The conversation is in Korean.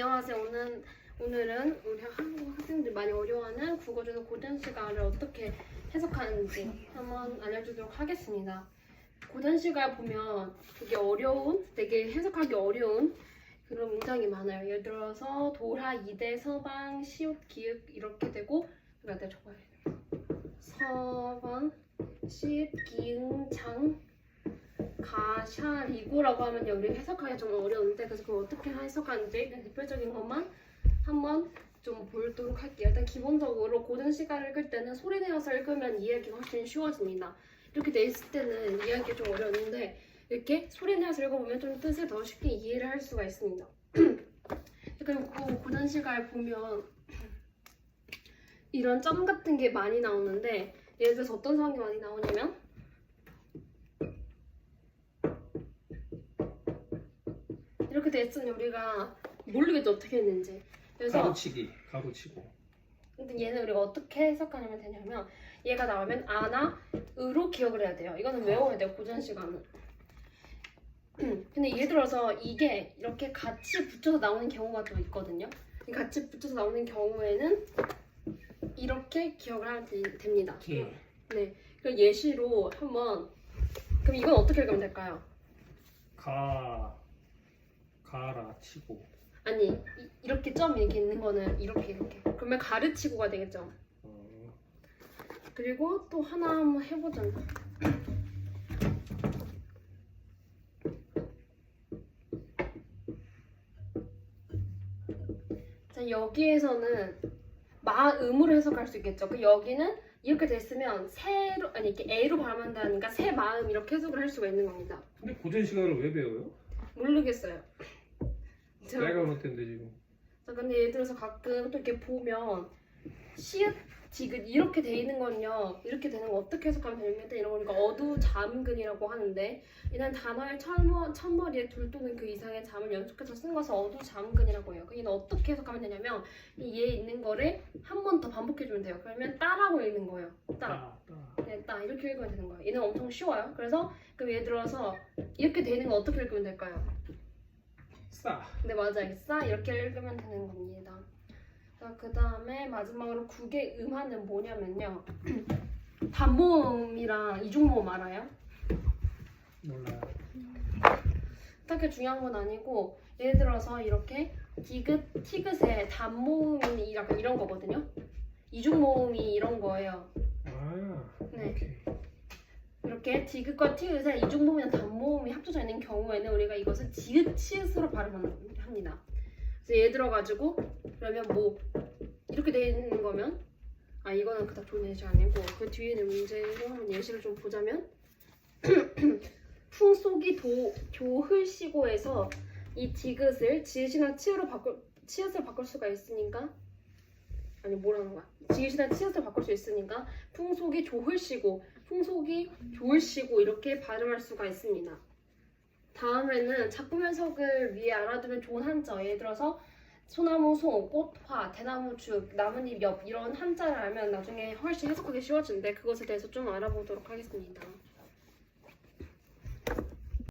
안녕하세요. 오늘은 우리 한국 학생들이 많이 어려워하는 국어 중에서 고전 시가를 어떻게 해석하는지 한번 알려주도록 하겠습니다. 고전 시가 보면 되게 해석하기 어려운 그런 문장이 많아요. 예를 들어서 도라, 이대, 서방, 시옷, 기역 이렇게 되고 내가 적어야 돼요. 서방, 시옷, 기응, 장, 가, 샤, 리고라고 하면요 우리 해석하기 좀 어려운데 그래서 그걸 어떻게 해석하는지 대표적인 것만 한번 좀 보도록 할게요. 일단 기본적으로 고전 시가를 읽을 때는 소리 내어서 읽으면 이해하기가 훨씬 쉬워집니다. 이렇게 돼 있을 때는 이해하기 좀 어려운데 이렇게 소리 내어서 읽어보면 좀 뜻을 더 쉽게 이해를 할 수가 있습니다. 그리고 고전 시가를 보면 이런 점 같은 게 많이 나오는데 예를 들어서 어떤 상황이 많이 나오냐면 이렇게 돼 있으니 우리가 모르겠죠 어떻게 했는지. 그래서 가로치고. 근데 얘는 우리가 어떻게 해석하면 되냐면 얘가 나오면 아나 으로 기억을 해야 돼요. 이거는 외워야 돼요 고전 시간은. 근데 예를 들어서 이게 이렇게 같이 붙여서 나오는 경우가 또 있거든요. 같이 붙여서 나오는 경우에는 이렇게 기억을 하면 됩니다. 네. 그 예시로 한번 그럼 이건 어떻게 읽으면 될까요? 가라치고. 아니 이렇게 점 이렇게 있는 거는 이렇게 그러면 가르치고가 되겠죠. 그리고 또 하나 한번 해보자. 자 여기에서는 마음으로 해석할 수 있겠죠. 그 여기는 이렇게 됐으면 새로 아니 이렇게 애로 발음한다니까 새 마음 이렇게 해석을 할 수가 있는 겁니다. 근데 고전 시가를 왜 배워요? 모르겠어요. 내가 못했는데 지금. 자, 근데 예를 들어서 가끔 또 이렇게 보면 시읒, 디귿 이렇게 돼 있는 건요 이렇게 되는 거 어떻게 해석하면 됩니까? 이런 거니까 어두잠근이라고 하는데 이는 단어의 첫머리에 둘 또는 그 이상의 잠을 연속해서 쓴 것을 어두잠근이라고 해요. 얘는 어떻게 해석하면 되냐면 이 얘 있는 거를 한 번 더 반복해주면 돼요. 그러면 따라고 읽는 거예요. 네, 따 이렇게 읽으면 되는 거예요. 얘는 엄청 쉬워요. 그래서 그럼 예를 들어서 이렇게 돼 있는 거 어떻게 읽으면 될까요? 싸. 네 맞아요. 싸 이렇게 읽으면 되는 겁니다. 자, 그 다음에 마지막으로 국의 음화는 뭐냐면요. 단모음이랑 이중모음 알아요? 몰라요. 딱히 중요한 건 아니고 예를 들어서 이렇게 디귿, 티귿의 단모음이 약간 이런 거거든요. 이중모음이 이런 거예요. 네. 오케이. 이렇게 디귿과 티귿의 이중모음이나 단모음이 합쳐져 있는 경우에는 우리가 이것을 디귿, 치읓으로 발음합니다. 그래서 예를 들어가지고 그러면 뭐 이렇게 돼 있는 거면 이거는 그닥 좋은 예시 아니고 그 뒤에 있는 문제로 한번 예시를 좀 보자면 풍속이 교흘시고에서 이 디귿을 지읒이나 치읓을 바꿀 수가 있으니까 아니 뭐라는 거야? 지읒이나 치읓을 바꿀 수 있으니까 풍속이 조흘시고 풍속이 조흘시고 이렇게 발음할 수가 있습니다. 다음에는 작품 해석을 위해 알아두면 좋은 한자 예를 들어서 소나무 송, 꽃, 화, 대나무 죽, 나뭇잎, 엽 이런 한자를 알면 나중에 훨씬 해석하기 쉬워지는데 그것에 대해서 좀 알아보도록 하겠습니다.